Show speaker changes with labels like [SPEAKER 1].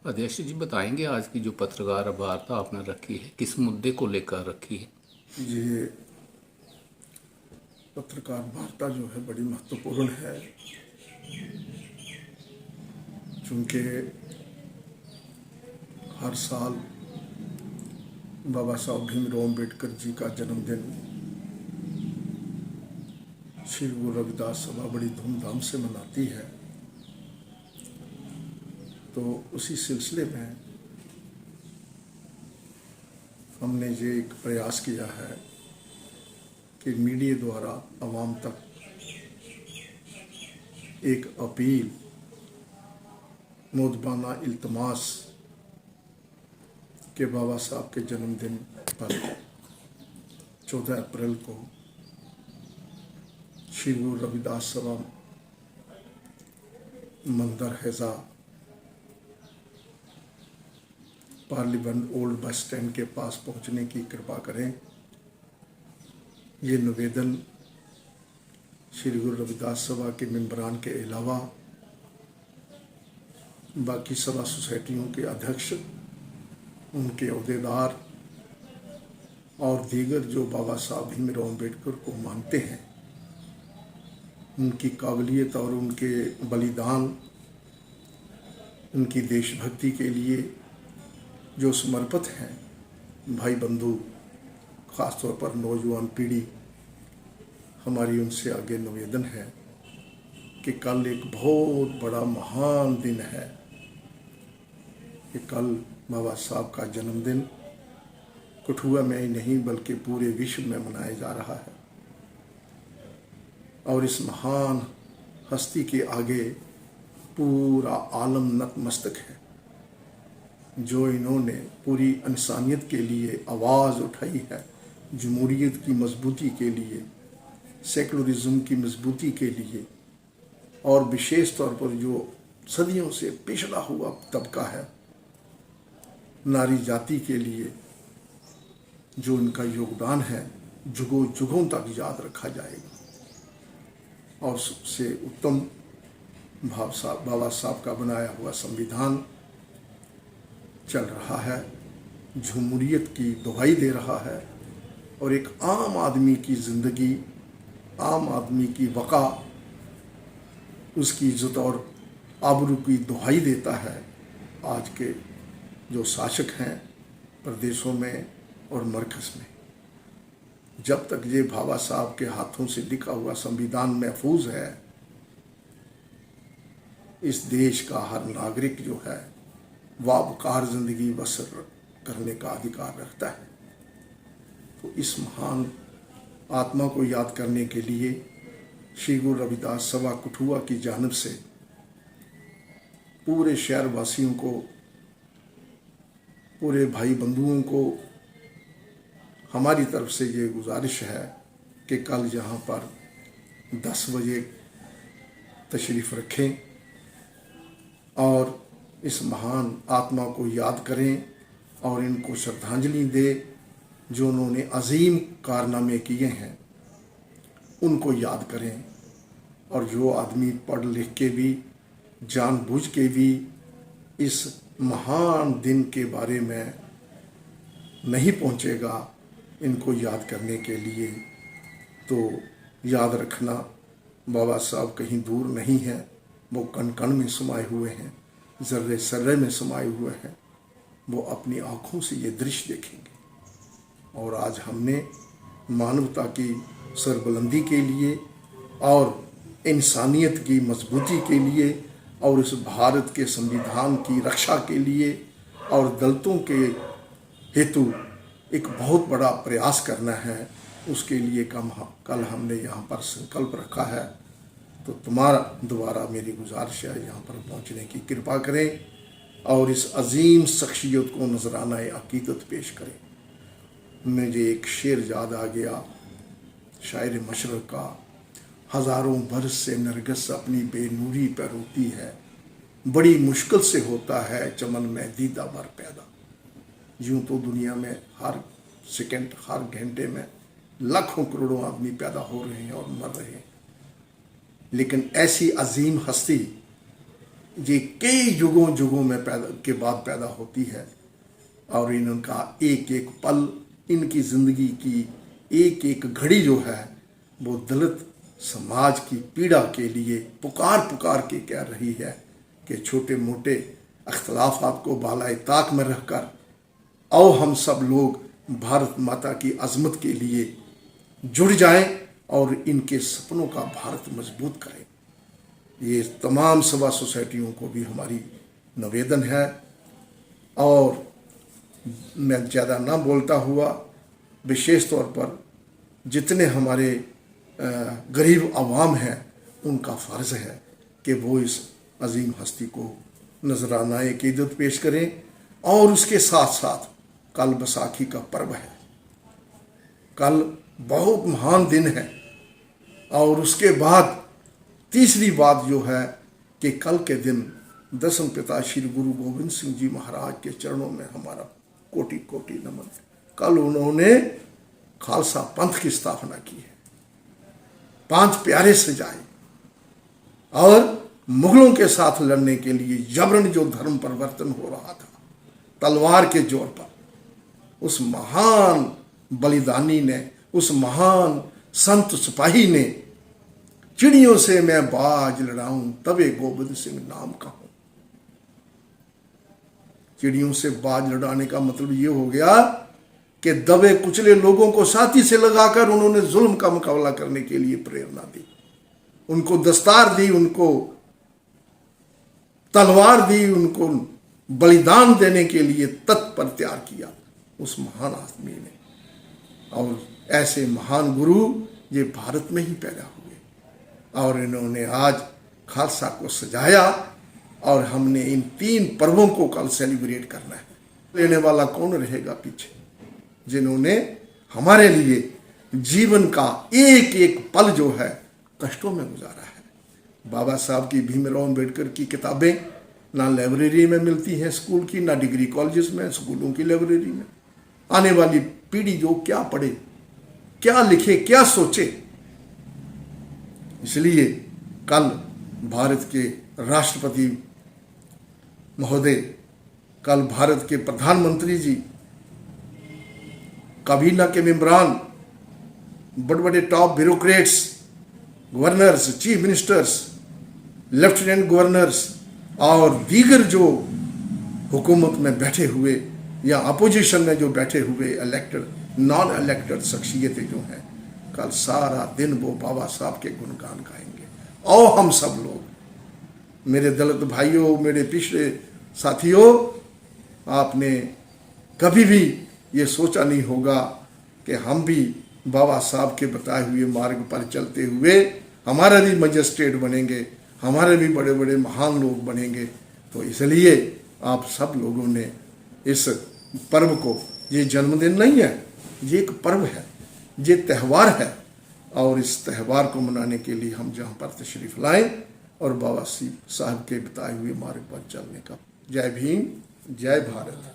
[SPEAKER 1] अध्यक्ष जी बताएंगे आज की जो पत्रकार वार्ता आपने रखी है किस मुद्दे को लेकर रखी है।
[SPEAKER 2] ये पत्रकार वार्ता जो है बड़ी महत्वपूर्ण है, चूँकि हर साल बाबा साहब भीमराव अम्बेडकर जी का जन्मदिन श्री गुरु रविदास सभा बड़ी धूमधाम से मनाती है। तो उसी सिलसिले में हमने ये एक प्रयास किया है कि मीडिया द्वारा आवाम तक एक अपील, मुदबाना इल्तमास के बाबा साहब के जन्मदिन पर 14 अप्रैल को श्री गुरु रविदास सभा मंदिर हैजा पार्लियामेंट ओल्ड बस स्टैंड के पास पहुंचने की कृपा करें। ये निवेदन श्री गुरु रविदास सभा के मेंबरान के अलावा बाकी सभा सोसाइटियों के अध्यक्ष, उनके अहदेदार और दीगर जो बाबा साहब भीमराव अम्बेडकर को मानते हैं, उनकी काबिलियत और उनके बलिदान, उनकी देशभक्ति के लिए जो समर्पित हैं भाई बंधु, ख़ास तौर पर नौजवान पीढ़ी, हमारी उनसे आगे निवेदन है कि कल एक बहुत बड़ा महान दिन है कि कल बाबा साहब का जन्मदिन कठुआ में ही नहीं बल्कि पूरे विश्व में मनाया जा रहा है। और इस महान हस्ती के आगे पूरा आलम नतमस्तक है। जो इन्होंने पूरी इंसानियत के लिए आवाज़ उठाई है, जमहूरियत की मजबूती के लिए, सेकुलरिज्म की मजबूती के लिए, और विशेष तौर पर जो सदियों से पिछड़ा हुआ तबका है, नारी जाति के लिए जो इनका योगदान है, जुगों जुगों तक याद रखा जाएगा। और सबसे उत्तम बाबा साहब का बनाया हुआ संविधान चल रहा है, जमहूरियत की दुहाई दे रहा है और एक आम आदमी की ज़िंदगी, आम आदमी की वक़ा, उसकी इज़्ज़त और आबरू की दुहाई देता है। आज के जो शासक हैं प्रदेशों में और मरकज़ में, जब तक ये बाबा साहब के हाथों से लिखा हुआ संविधान महफूज है, इस देश का हर नागरिक जो है वाबकार ज़िंदगी बसर करने का अधिकार रखता है। तो इस महान आत्मा को याद करने के लिए श्री गुरु रविदास सभा कठुआ की जानिब से पूरे शहर वासियों को, पूरे भाई बंधुओं को हमारी तरफ से ये गुजारिश है कि कल यहाँ पर 10 बजे तशरीफ़ रखें और इस महान आत्मा को याद करें और इनको श्रद्धांजलि दें। जो उन्होंने अजीम कारनामे किए हैं उनको याद करें। और जो आदमी पढ़ लिख के भी, जानबूझ के भी इस महान दिन के बारे में नहीं पहुंचेगा इनको याद करने के लिए, तो याद रखना बाबा साहब कहीं दूर नहीं है, वो कण कण में समाये हुए हैं, ज़र्रे ज़र्रे में समाये हुए हैं। वो अपनी आँखों से ये दृश्य देखेंगे। और आज हमने मानवता की सरबुलंदी के लिए और इंसानियत की मजबूती के लिए और इस भारत के संविधान की रक्षा के लिए और दलितों के हेतु एक बहुत बड़ा प्रयास करना है। उसके लिए कल हमने यहाँ पर संकल्प रखा है। तो तुम्हारा दोबारा मेरी गुजारिश है, यहाँ पर पहुँचने की कृपा करें और इस अजीम शख्सियत को नजराना अकीदत पेश करें। मुझे एक शेर याद आ गया शायर मशरक़ का, हज़ारों बरस से नरगिस अपनी बेनूरी पर रोती है, बड़ी मुश्किल से होता है चमन में दीदा भर पैदा। यूँ तो दुनिया में हर सेकंड, हर घंटे में लाखों करोड़ों आदमी पैदा हो रहे हैं और मर रहे हैं, लेकिन ऐसी अजीम हस्ती ये कई युगों युगों में के बाद पैदा होती है और इनका एक एक पल, इनकी जिंदगी की एक एक घड़ी जो है वो दलित समाज की पीड़ा के लिए पुकार पुकार के कह रही है कि छोटे मोटे अख्तलाफात को बालाए ताक में रखकर आओ हम सब लोग भारत माता की अजमत के लिए जुड़ जाएं और इनके सपनों का भारत मजबूत करें। ये तमाम सभा सोसाइटियों को भी हमारी निवेदन है। और मैं ज़्यादा ना बोलता हुआ विशेष तौर पर जितने हमारे गरीब आवाम हैं उनका फ़र्ज़ है कि वो इस अजीम हस्ती को नजराना अक़ीदत पेश करें। और उसके साथ साथ कल बैसाखी का पर्व है, कल बहुत महान दिन है। और उसके बाद तीसरी बात जो है कि कल के दिन दसम पिता श्री गुरु गोविंद सिंह जी महाराज के चरणों में हमारा कोटि कोटि नमन। कल उन्होंने खालसा पंथ की स्थापना की है, 5 प्यारे सजाए और मुगलों के साथ लड़ने के लिए जबरन जो धर्म परिवर्तन हो रहा था तलवार के जोर पर, उस महान बलिदानी ने, उस महान संत सिपाही ने चिड़ियों से मैं बाज लड़ाऊं तबे गोविंद सिंह नाम कहूं। चिड़ियों से बाज लड़ाने का मतलब ये हो गया कि दबे कुचले लोगों को साथी से लगाकर उन्होंने जुल्म का मुकाबला करने के लिए प्रेरणा दी, उनको दस्तार दी, उनको तलवार दी, उनको बलिदान देने के लिए तत्पर तैयार किया उस महान आदमी ने। और ऐसे महान गुरु ये भारत में ही पैदा हुए और इन्होंने आज खालसा को सजाया और हमने इन 3 पर्वों को कल सेलिब्रेट करना है। लेने वाला कौन रहेगा पीछे, जिन्होंने हमारे लिए जीवन का एक एक पल जो है कष्टों में गुजारा है। बाबा साहब की भीमराव अम्बेडकर की किताबें ना लाइब्रेरी में मिलती हैं स्कूल की, ना डिग्री कॉलेजेस में, स्कूलों की लाइब्रेरी में। आने वाली पीढ़ी जो क्या पढ़े, क्या लिखे, क्या सोचे। इसलिए कल भारत के राष्ट्रपति महोदय, कल भारत के प्रधानमंत्री जी, काबीना के मेंबरान, बड़े बड़े top bureaucrats, governors, chief ministers, lieutenant governors और दीगर जो हुकूमत में बैठे हुए या अपोजिशन में जो बैठे हुए इलेक्टेड नॉन इलेक्टेड शख्सियतें जो हैं, कल सारा दिन वो बाबा साहब के गुणगान गाएंगे। और हम सब लोग, मेरे दलित भाइयों, मेरे पिछड़े साथियों, आपने कभी भी ये सोचा नहीं होगा कि हम भी बाबा साहब के बताए हुए मार्ग पर चलते हुए हमारे भी मजिस्ट्रेट बनेंगे, हमारे भी बड़े बड़े महान लोग बनेंगे। तो इसलिए आप सब लोगों ने इस पर्व को, ये जन्मदिन नहीं है, ये एक पर्व है, ये त्यौहार है। और इस त्यौहार को मनाने के लिए हम जहाँ पर तशरीफ़ लाएं और बाबा साहब के बताए हुए मार्ग पर चलने का। जय भीम, जय भारत।